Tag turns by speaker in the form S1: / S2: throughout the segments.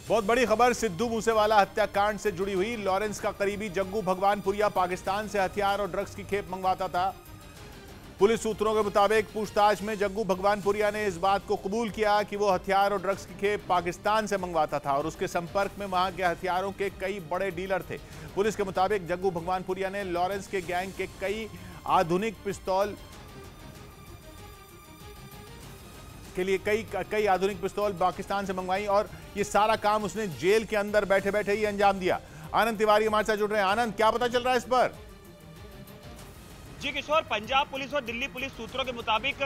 S1: बहुत बड़ी खबर सिद्धू मूसेवाला हत्याकांड से जुड़ी हुई। लॉरेंस का करीबी जग्गू भगवानपुरिया पाकिस्तान से हथियार और ड्रग्स की खेप मंगवाता था। पुलिस सूत्रों के मुताबिक पूछताछ में जग्गू भगवानपुरिया ने इस बात को कबूल किया कि वो हथियार और ड्रग्स की खेप पाकिस्तान से मंगवाता था और उसके संपर्क में वहां के हथियारों के कई बड़े डीलर थे। पुलिस के मुताबिक जग्गू भगवानपुरिया ने लॉरेंस के गैंग के कई आधुनिक पिस्तौल के लिए कई आधुनिक पिस्तौल पाकिस्तान से मंगवाई और ये सारा काम उसने जेल के अंदर बैठे बैठे ही अंजाम दिया। आनंद तिवारी हमारे साथ जुड़ रहे हैं। आनंद, क्या पता चल रहा है इस पर?
S2: जी किशोर, पंजाब पुलिस और दिल्ली पुलिस सूत्रों के मुताबिक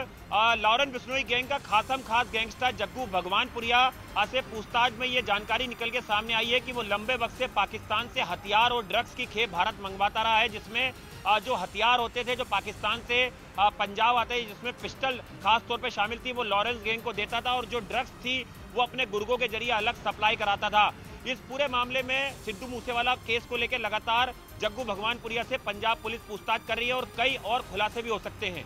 S2: लॉरेंस बिश्नोई गैंग का खास गैंगस्टर जग्गू भगवानपुरिया से पूछताछ में ये जानकारी निकल के सामने आई है कि वो लंबे वक्त से पाकिस्तान से हथियार और ड्रग्स की खेप भारत मंगवाता रहा है, जिसमें जो हथियार होते थे जो पाकिस्तान से पंजाब आते हैं, जिसमें पिस्टल खास तौर पे शामिल थी, वो लॉरेंस गैंग को देता था और जो ड्रग्स थी वो अपने गुर्गों के जरिए अलग सप्लाई कराता था। इस पूरे मामले में सिद्धू मूसेवाला केस को लेकर लगातार जग्गू भगवानपुरिया से पंजाब पुलिस पूछताछ कर रही है और कई और खुलासे भी हो सकते हैं।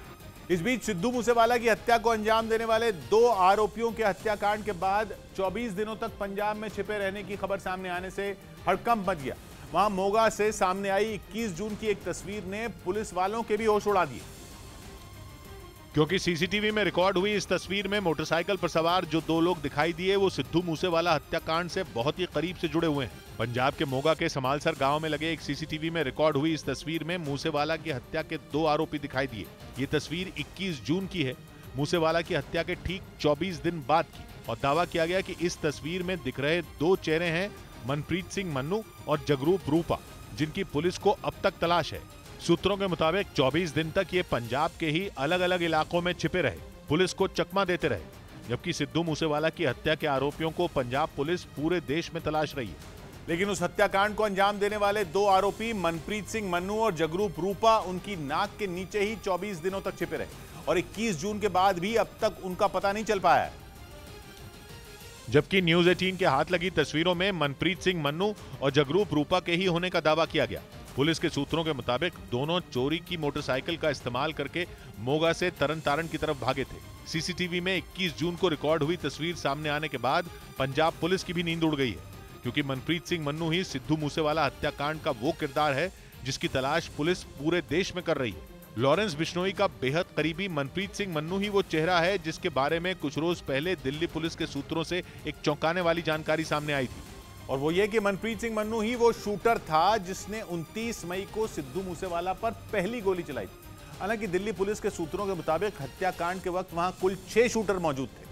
S1: इस बीच सिद्धू मूसेवाला की हत्या को अंजाम देने वाले 2 आरोपियों के हत्याकांड के बाद 24 दिनों तक पंजाब में छिपे रहने की खबर सामने आने से हड़कंप मच गया। वहां मोगा से सामने आई 21 जून की एक तस्वीर ने पुलिस वालों के भी होश उड़ा दिए,
S3: क्योंकि सीसीटीवी में रिकॉर्ड हुई इस तस्वीर में मोटरसाइकिल पर सवार जो 2 लोग दिखाई दिए वो सिद्धू मूसेवाला हत्याकांड से बहुत ही करीब से जुड़े हुए हैं। पंजाब के मोगा के समालसर गांव में लगे एक सीसीटीवी में रिकॉर्ड हुई इस तस्वीर में मूसेवाला की हत्या के 2 आरोपी दिखाई दिए। ये तस्वीर 21 जून की है, मूसेवाला की हत्या के ठीक 24 दिन बाद की, और दावा किया गया कि इस तस्वीर में दिख रहे 2 चेहरे हैं मनप्रीत सिंह मन्नू और जगरूप रूपा, जिनकी पुलिस को अब तक तलाश है। सूत्रों के मुताबिक 24 दिन तक ये पंजाब के ही अलग अलग इलाकों में छिपे रहे, पुलिस को चकमा देते रहे, जबकि सिद्धू मूसेवाला की हत्या के आरोपियों को पंजाब पुलिस पूरे देश में तलाश रही है।
S1: लेकिन उस हत्याकांड को अंजाम देने वाले 2 आरोपी मनप्रीत सिंह मन्नू और जगरूप रूपा उनकी नाक के नीचे ही 24 दिनों तक छिपे रहे और 21 जून के बाद भी अब तक उनका पता नहीं चल पाया है।
S3: जबकि न्यूज 18 के हाथ लगी तस्वीरों में मनप्रीत सिंह मन्नू और जगरूप रूपा के ही होने का दावा किया गया। पुलिस के सूत्रों के मुताबिक दोनों चोरी की मोटरसाइकिल का इस्तेमाल करके मोगा से तरन तारण की तरफ भागे थे। सीसीटीवी में 21 जून को रिकॉर्ड हुई तस्वीर सामने आने के बाद पंजाब पुलिस की भी नींद उड़ गई है, क्योंकि मनप्रीत सिंह मन्नू ही सिद्धू मूसेवाला हत्याकांड का वो किरदार है जिसकी तलाश पुलिस पूरे देश में कर रही है। लॉरेंस बिश्नोई का बेहद करीबी मनप्रीत सिंह मन्नू ही वो चेहरा है जिसके बारे में कुछ रोज पहले दिल्ली पुलिस के सूत्रों से एक चौंकाने वाली जानकारी सामने आई थी,
S1: और वो ये कि मनप्रीत सिंह मन्नू ही वो शूटर था जिसने 29 मई को सिद्धू मूसेवाला पर पहली गोली चलाई थी। हालांकि दिल्ली पुलिस के सूत्रों के मुताबिक हत्याकांड के वक्त वहां कुल 6 शूटर मौजूद थे,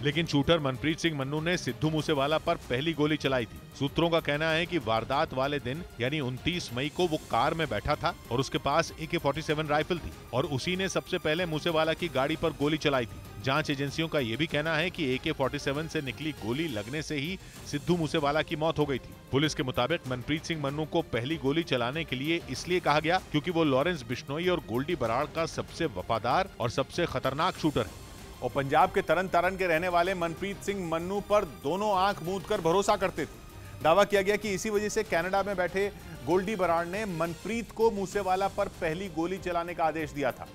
S3: लेकिन शूटर मनप्रीत सिंह मन्नू ने सिद्धू मूसेवाला पर पहली गोली चलाई थी। सूत्रों का कहना है कि वारदात वाले दिन यानी 29 मई को वो कार में बैठा था और उसके पास AK-47 राइफल थी और उसी ने सबसे पहले मूसेवाला की गाड़ी पर गोली चलाई थी। जांच एजेंसियों का यह भी कहना है कि AK-47 से निकली गोली लगने से ही सिद्धू मूसेवाला की मौत हो गई थी। पुलिस के मुताबिक मनप्रीत सिंह मन्नू को पहली गोली चलाने के लिए इसलिए कहा गया क्योंकि वो लॉरेंस बिश्नोई और गोल्डी बराड़ का सबसे वफादार और सबसे खतरनाक शूटर है।
S1: और पंजाब के तरन तारण के रहने वाले मनप्रीत सिंह मन्नू पर दोनों आंख मूंद कर भरोसा करते थे। दावा किया गया कि इसी वजह से कनाडा में बैठे गोल्डी बराड़ ने मनप्रीत को मूसेवाला पर पहली गोली चलाने का आदेश दिया था,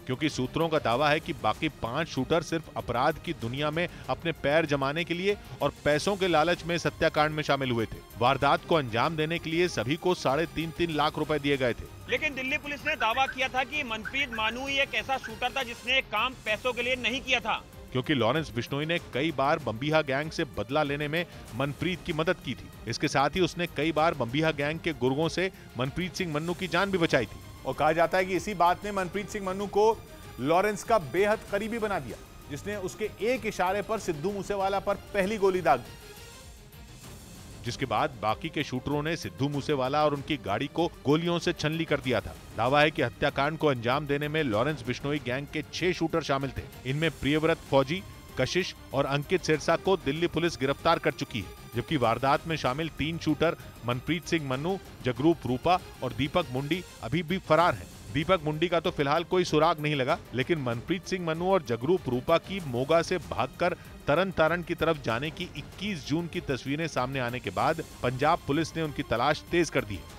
S3: क्योंकि सूत्रों का दावा है कि बाकी 5 शूटर सिर्फ अपराध की दुनिया में अपने पैर जमाने के लिए और पैसों के लालच में इस हत्याकांड में शामिल हुए थे। वारदात को अंजाम देने के लिए सभी को 3.5 लाख रुपए दिए गए थे।
S2: लेकिन दिल्ली पुलिस ने दावा किया था कि मनप्रीत मानू एक ऐसा शूटर था जिसने काम पैसों के लिए नहीं किया था,
S3: क्योंकि लॉरेंस बिश्नोई ने कई बार बम्बीहा गैंग से बदला लेने में मनप्रीत की मदद की थी। इसके साथ ही उसने कई बार बम्बीहा गैंग के गुर्गों से मनप्रीत सिंह मन्नू की जान भी बचाई थी।
S1: और कहा जाता है कि इसी बात ने मनप्रीत सिंह मन्नू को लॉरेंस का बेहद करीबी बना दिया, जिसने उसके एक इशारे पर सिद्धू मूसेवाला पर पहली गोली दाग दी,
S3: जिसके बाद बाकी के शूटरों ने सिद्धू मूसेवाला और उनकी गाड़ी को गोलियों से छनली कर दिया था। दावा है कि हत्याकांड को अंजाम देने में लॉरेंस बिश्नोई गैंग के 6 शूटर शामिल थे। इनमें प्रियव्रत फौजी, कशिश और अंकित सिरसा को दिल्ली पुलिस गिरफ्तार कर चुकी है, जबकि वारदात में शामिल 3 शूटर मनप्रीत सिंह मन्नू, जगरूप रूपा और दीपक मुंडी अभी भी फरार हैं। दीपक मुंडी का तो फिलहाल कोई सुराग नहीं लगा, लेकिन मनप्रीत सिंह मन्नू और जगरूप रूपा की मोगा से भागकर तरन तारण की तरफ जाने की 21 जून की तस्वीरें सामने आने के बाद पंजाब पुलिस ने उनकी तलाश तेज कर दी है।